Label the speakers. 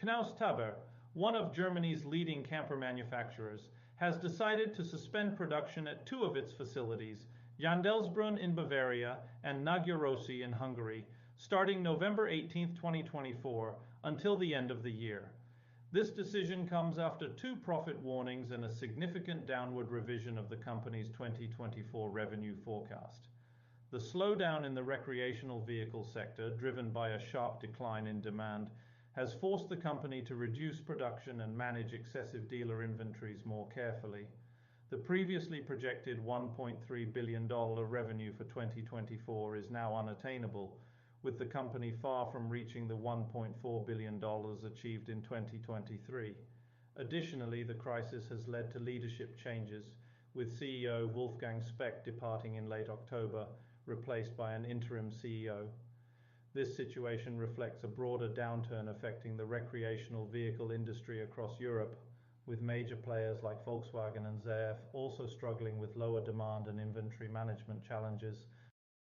Speaker 1: Knaus Tabbert, one of Germany's leading camper manufacturers, has decided to suspend production at two of its facilities, Jandelsbrunn in Bavaria and Nagyarosi in Hungary, starting November 18, 2024, until the end of the year. This decision comes after two profit warnings and a significant downward revision of the company's 2024 revenue forecast. The slowdown in the recreational vehicle sector, driven by a sharp decline in demand, has forced the company to reduce production and manage excessive dealer inventories more carefully. The previously projected $1.3 billion revenue for 2024 is now unattainable, with the company far from reaching the $1.4 billion achieved in 2023. Additionally, the crisis has led to leadership changes, with CEO Wolfgang Speck departing in late October, replaced by an interim CEO. This situation reflects a broader downturn affecting the recreational vehicle industry across Europe, with major players like Volkswagen and ZF also struggling with lower demand and inventory management challenges